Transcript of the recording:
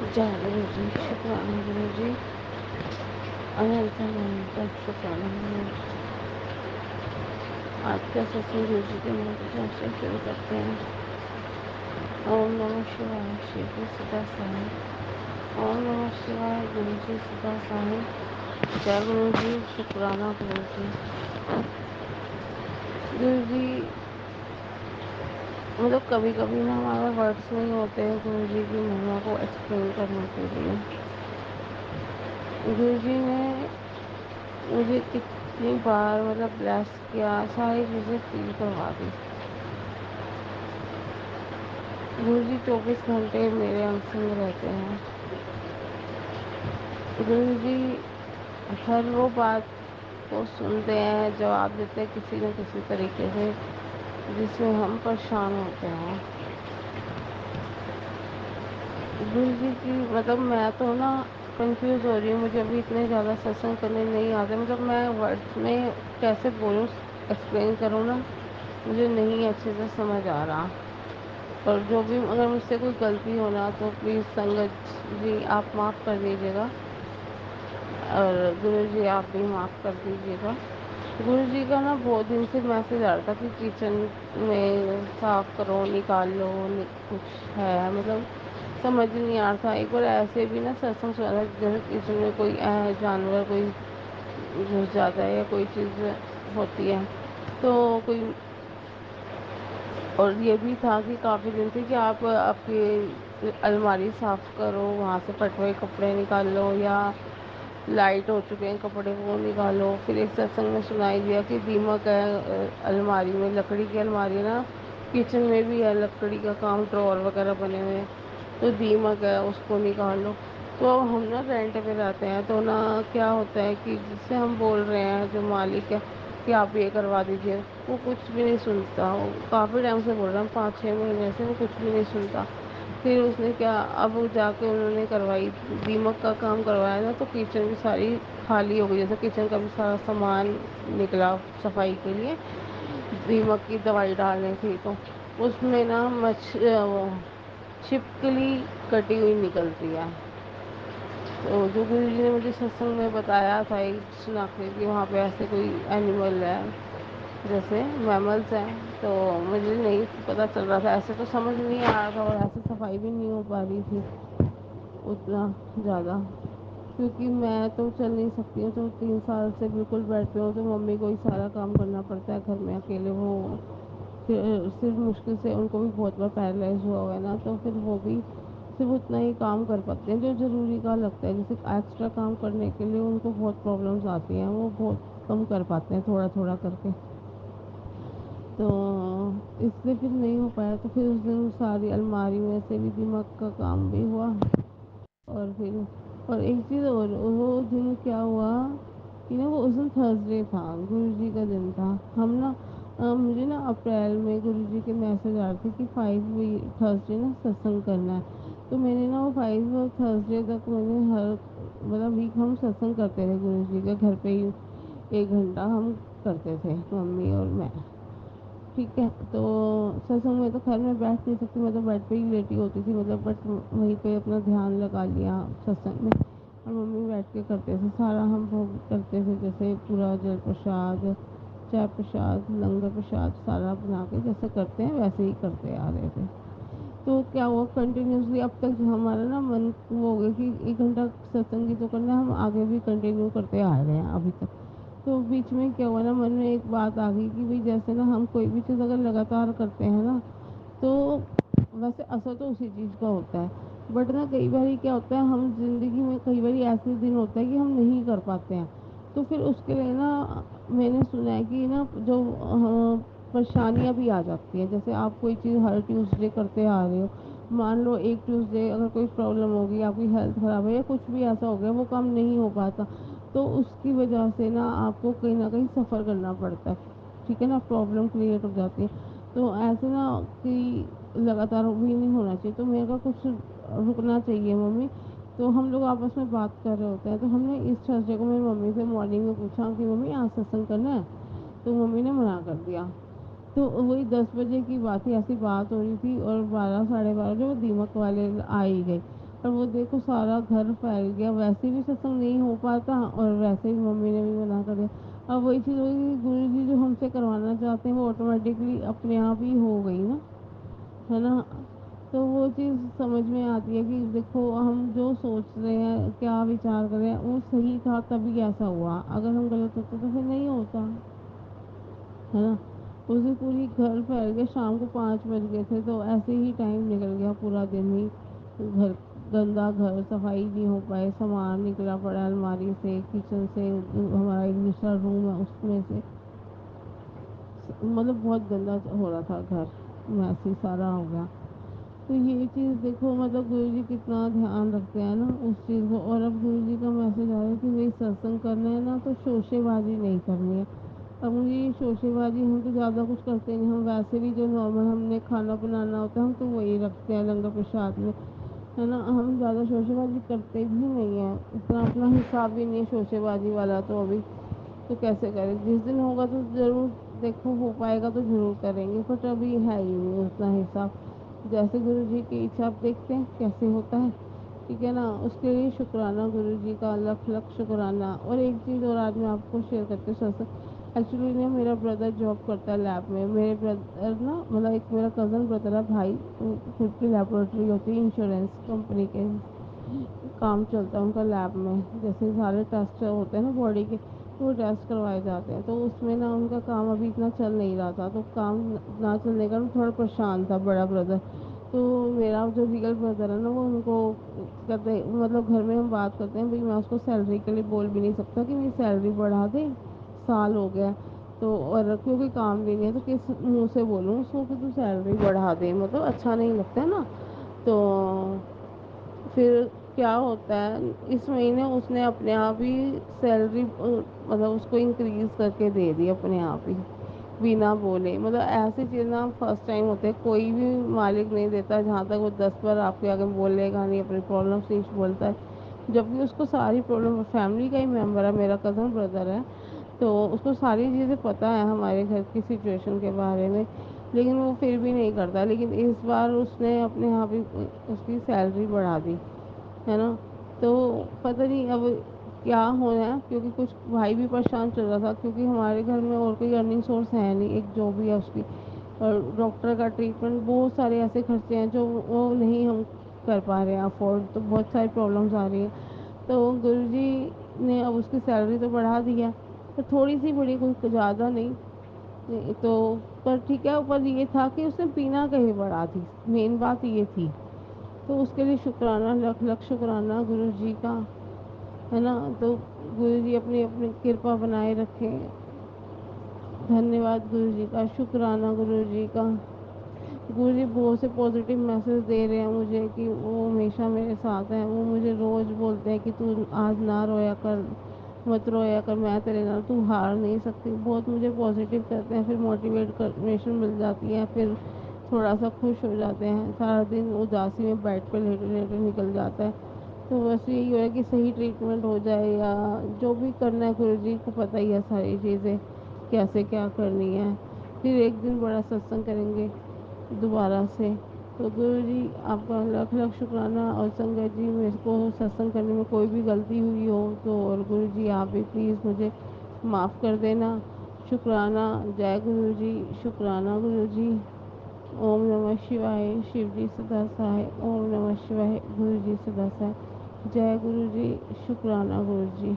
جय गुरु जी, शुक्राना गुरु जी, अनंत अनंत शुक्राना गुरु जी। आज का सत्संग गुरु जी के मंत्र से शुरू करते हैं। ओम नमः शिवाय, श्री गुरु सदा साई। ओम नमः शिवाय, गुरु जी सदा साई। जय गुरु जी, शुक्राना गुरु जी। गुरु जी, मतलब कभी कभी ना हमारे वर्ड्स नहीं होते हैं गुरु जी की महिमा को एक्सप्लेन करने के लिए। गुरु जी ने मुझे कितनी बार मतलब ब्लेस किया, सारी चीज़ें फील करवा दी। गुरु जी 24 घंटे मेरे अंग संग रहते हैं। गुरु जी हर वो बात को सुनते हैं, जवाब देते हैं किसी न किसी तरीके से जिसमें हम परेशान होते हैं। गुरु जी की मतलब मैं तो ना कंफ्यूज हो रही हूँ, मुझे अभी इतने ज़्यादा सत्संग करने नहीं आते। मतलब मैं वर्ड्स में कैसे बोलूँ, एक्सप्लेन करूँ ना, मुझे नहीं अच्छे से समझ आ रहा। और जो भी अगर मुझसे कोई गलती हो ना तो प्लीज़ संगत जी आप माफ़ कर दीजिएगा, और गुरु जी आप भी माफ़ कर दीजिएगा। गुरु जी का ना बहुत दिन से मैसेज आ रहा था कि किचन में साफ करो, निकाल लो, कुछ है मतलब समझ नहीं आ रहा था। एक बार ऐसे भी ना सत्संग सुना था, जैसे किचन में कोई जानवर कोई घुस जाता है या कोई चीज़ होती है तो कोई, और ये भी था कि काफ़ी दिन से कि आप आपकी अलमारी साफ़ करो, वहाँ से फटे हुए कपड़े निकाल लो, या लाइट हो चुके हैं कपड़े वो निकालो। फिर एक सत्संग में सुनाई दिया कि दीमक है अलमारी में, लकड़ी की अलमारी है ना, किचन में भी है लकड़ी का काम, ड्रॉर वगैरह बने हुए हैं, तो दीमक है उसको निकाल लो। तो अब हम ना रेंट पे रहते हैं, तो ना क्या होता है कि जिससे हम बोल रहे हैं जो मालिक है कि आप ये करवा दीजिए, वो कुछ भी नहीं सुनता। वो काफ़ी टाइम से बोल रहे हैं, 5-6 महीने से वो कुछ भी नहीं सुनता। फिर उसने क्या, अब वो जाके उन्होंने करवाई, दीमक का काम करवाया ना, तो किचन भी सारी खाली हो गई। जैसे किचन का भी सारा सामान निकला सफाई के लिए, दीमक की दवाई डालने थी, तो उसमें ना वो छिपकली कटी हुई निकलती है। तो जो गुरु जी ने मुझे सत्संग में बताया था एक सुना के कि वहाँ पे ऐसे कोई एनिमल है, जैसे मैमल्स हैं, तो मुझे नहीं पता चल रहा था, ऐसे तो समझ नहीं आ रहा था, और ऐसे सफाई भी नहीं हो पा रही थी उतना ज़्यादा, क्योंकि मैं तो चल नहीं सकती हूँ। तो 3 साल से बिल्कुल बेड पे हूँ, तो मम्मी को ही सारा काम करना पड़ता है घर में अकेले। वो फिर सिर्फ मुश्किल से, उनको भी बहुत बार पैरालाइज हुआ है ना, तो फिर वो भी सिर्फ उतना ही काम कर पाते हैं जो ज़रूरी का लगता है। जैसे एक्स्ट्रा काम करने के लिए उनको बहुत प्रॉब्लम्स आती हैं, वो बहुत कम कर पाते हैं थोड़ा थोड़ा करके। तो इसलिए फिर नहीं हो पाया। तो फिर उस दिन सारी अलमारी में से भी दिमाग का काम भी हुआ। और फिर और एक चीज़ और, वो दिन क्या हुआ कि ना, वो उस दिन थर्सडे था, गुरु जी का दिन था। हम ना मुझे ना अप्रैल में गुरु जी के मैसेज आ रहे थे कि 5 थर्सडे ना सत्संग करना है। तो मैंने ना वो 5 थर्सडे तक मैंने हर मतलब वीक हम सत्संग करते थे गुरु जी के घर पे ही। 1 घंटा हम करते थे, मम्मी और मैं। ठीक है, तो सत्संग में तो खैर मैं बैठ नहीं सकती, मैं तो बेड पे ही लेटी होती थी, मतलब बट वहीं पे अपना ध्यान लगा लिया सत्संग में। और मम्मी बैठ के करते थे सारा, हम भोग करते थे, जैसे पूरा जल प्रसाद, चाय प्रसाद, लंगर प्रसाद सारा बना के जैसे करते हैं वैसे ही करते आ रहे थे। तो क्या हुआ, कंटिन्यूसली अब तक जो हमारा ना मन वो हो गया कि 1 घंटा सत्संग ही तो करना है, हम आगे भी कंटिन्यू करते आ रहे हैं अभी तक। तो बीच में क्या हुआ ना, मन में एक बात आ गई कि भाई जैसे ना हम कोई भी चीज़ अगर लगातार करते हैं ना, तो वैसे असर तो उसी चीज़ का होता है, बट ना कई बार क्या होता है, हम ज़िंदगी में कई बार ऐसे दिन होता है कि हम नहीं कर पाते हैं। तो फिर उसके लिए ना मैंने सुना है कि ना जो परेशानियाँ भी आ जाती हैं। जैसे आप कोई चीज़ हर ट्यूसडे करते आ रहे हो, मान लो एक ट्यूसडे अगर कोई प्रॉब्लम होगी, आपकी हेल्थ ख़राब है या कुछ भी ऐसा हो गया, वो काम नहीं हो पाता, तो उसकी वजह से ना आपको कहीं ना कहीं सफ़र करना पड़ता है। ठीक है ना, प्रॉब्लम क्रिएट हो जाती है। तो ऐसे ना कि लगातार भी नहीं होना चाहिए। तो मेरे को कुछ रुकना चाहिए मम्मी। तो हम लोग आपस में बात कर रहे होते हैं, तो हमने इस थर्सडे को मेरी मम्मी से मॉर्निंग में पूछा कि मम्मी आज सत्संग करना है, तो मम्मी ने मना कर दिया। तो वही 10 बजे की बात थी, ऐसी बात हो रही थी, और 12 साढ़े 12 जो दीमक वाले आ ही गए। اور وہ دیکھو سارا گھر پھیل گیا، ویسے بھی ستسنگ نہیں ہو پاتا اور ویسے بھی ممی نے بھی منع کر دیا۔ اب وہی چیز ہوگی، گرو جی جو ہم سے کروانا چاہتے ہیں وہ آٹومیٹکلی اپنے آپ ہی ہو گئی نا، ہے نا۔ تو وہ چیز سمجھ میں آتی ہے کہ دیکھو ہم جو سوچ رہے ہیں، کیا وچار کر رہے ہیں، وہ صحیح تھا تبھی ایسا ہوا، اگر ہم غلط ہوتے تو پھر نہیں ہوتا، ہے نا۔ اس دن پوری گھر پھیل گیا، شام کو 5 بج گئے تھے، تو ایسے ہی ٹائم نکل گیا پورا دن ہی، گھر گندا، گھر صفائی نہیں ہو پائے، سامان نکلا پڑا الماری سے، کچن سے، ہمارا ایک دوسرا روم ہے اس میں سے، مطلب بہت گندا ہو رہا تھا گھر، میسی سارا ہو گیا۔ تو یہ چیز دیکھو مطلب گرو جی کتنا دھیان رکھتے ہیں نا اس چیز کو۔ اور اب گرو جی کا میسج آ رہا ہے کہ بھائی ستسنگ کرنا ہے نا تو شوشے بازی نہیں کرنی ہے۔ اب مجھے یہ شوشے بازی، ہم تو زیادہ کچھ کرتے نہیں، ہم ویسے بھی جو نارمل ہم نے کھانا بنانا ہوتا ہے ہم تو وہی رکھتے ہیں لنگر پرساد میں، ہے نا۔ ہم زیادہ شوشے بازی کرتے بھی نہیں ہیں، اتنا اپنا حساب بھی نہیں ہے شوشے بازی والا تو ابھی، تو کیسے کریں، جس دن ہوگا تو ضرور دیکھو ہو پائے گا تو ضرور کریں گے، بٹ ابھی ہے ہی نہیں اتنا حساب، جیسے گرو جی کی اچھا آپ دیکھتے ہیں کیسے ہوتا ہے، ٹھیک ہے نا۔ اس کے لیے شکرانہ گرو جی کا، لکھ لکھ شکرانہ۔ اور ایک چیز اور آج میں آپ کو شیئر کرتے ہوں، ایکچولی نا میرا بردر جاب کرتا ہے لیب میں، میرے بردر نا مطلب ایک میرا کزن بردر ہے بھائی، خود کی لیبورٹری ہوتی ہے انشورنس کمپنی کے، کام چلتا ہے ان کا لیب میں، جیسے سارے ٹیسٹ ہوتے ہیں نا باڈی کے، تو وہ ٹیسٹ کروائے جاتے ہیں، تو اس میں نا ان کا کام ابھی اتنا چل نہیں رہا تھا، تو کام نہ چلنے کا تھوڑا پریشان تھا بڑا بردر۔ تو میرا جو ریئل بردر ہے نا وہ ان کو کہتے، مطلب گھر میں ہم بات کرتے ہیں بھائی، میں اس کو سیلری کے لیے بول بھی نہیں سکتا کہ میری سیلری بڑھا دے، سال ہو گیا تو، اور کیونکہ کام بھی نہیں ہے تو کس منہ سے بولوں اس کو کہ تو سیلری بڑھا دے، مطلب اچھا نہیں لگتا ہے نا۔ تو پھر کیا ہوتا ہے، اس مہینے اس نے اپنے آپ ہی سیلری مطلب اس کو انکریز کر کے دے دی اپنے آپ ہی، بنا بولے، مطلب ایسی چیز نا فرسٹ ٹائم ہوتے ہے، کوئی بھی مالک نہیں دیتا جہاں تک وہ 10 بار آپ کے آگے بولے گا نہیں، اپنی پرابلمس نہیں بولتا ہے، جبکہ اس کو ساری پرابلم، فیملی کا ہی ممبر ہے، میرا کزن بردر ہے، تو اس کو ساری چیزیں پتہ ہے ہمارے گھر کی سچویشن کے بارے میں، لیکن وہ پھر بھی نہیں کرتا، لیکن اس بار اس نے اپنے آپ ہی اس کی سیلری بڑھا دی، ہے نا۔ تو پتہ نہیں اب کیا ہونا ہے، کیونکہ کچھ بھائی بھی پریشان چل رہا تھا، کیونکہ ہمارے گھر میں اور کوئی ارننگ سورس ہے نہیں، ایک جو بھی ہے اس کی، اور ڈاکٹر کا ٹریٹمنٹ، بہت سارے ایسے خرچے ہیں جو وہ نہیں ہم کر پا رہے ہیں افورڈ، تو بہت ساری پرابلمس آ رہی ہیں، تو گرو جی نے اب اس کی سیلری تو بڑھا دی ہے، تو تھوڑی سی بڑی، کوئی زیادہ نہیں، تو پر ٹھیک ہے، اوپر یہ تھا کہ اس نے پینا کہیں بڑھا دی، مین بات یہ تھی، تو اس کے لیے شکرانہ، لکھ لکھ شکرانہ گرو جی کا، ہے نا۔ تو گرو جی اپنی اپنی کرپا بنائے رکھیں، دھنیہ واد گرو جی کا، شکرانہ گرو جی کا۔ گرو جی بہت سے پازیٹیو میسج دے رہے ہیں مجھے کہ وہ ہمیشہ میرے ساتھ ہیں، وہ مجھے روز بولتے ہیں کہ تو آج نہ رویا کر، مت رویا کر، میں تیرے نال، تو ہار نہیں سکتی، بہت مجھے پازیٹیو کرتے ہیں، پھر موٹیویشن مل جاتی ہے، پھر تھوڑا سا خوش ہو جاتے ہیں، سارا دن اداسی میں بیڈ پہ لیٹے لیٹے نکل جاتا ہے، تو بس یہی ہے کہ صحیح ٹریٹمنٹ ہو جائے، یا جو بھی کرنا ہے گرو جی کو پتہ ہی ہے ساری چیزیں کیسے کیا کرنی ہے، پھر ایک دن بڑا ستسنگ کریں گے دوبارہ سے۔ تو گرو جی آپ کا لاکھ لاکھ شکرانہ، اور سنگت جی میرے کو ستسنگ کرنے میں کوئی بھی غلطی ہوئی ہو تو، اور گرو جی آپ بھی پلیز مجھے معاف کر دینا، شکرانہ، جے گرو جی، شکرانہ گرو جی، اوم نمہ شیوائے، شیو جی سدا سہائے، اوم نمہ شیوائے، گرو جی سدا سہائے، جے گرو جی، شکرانہ گرو جی۔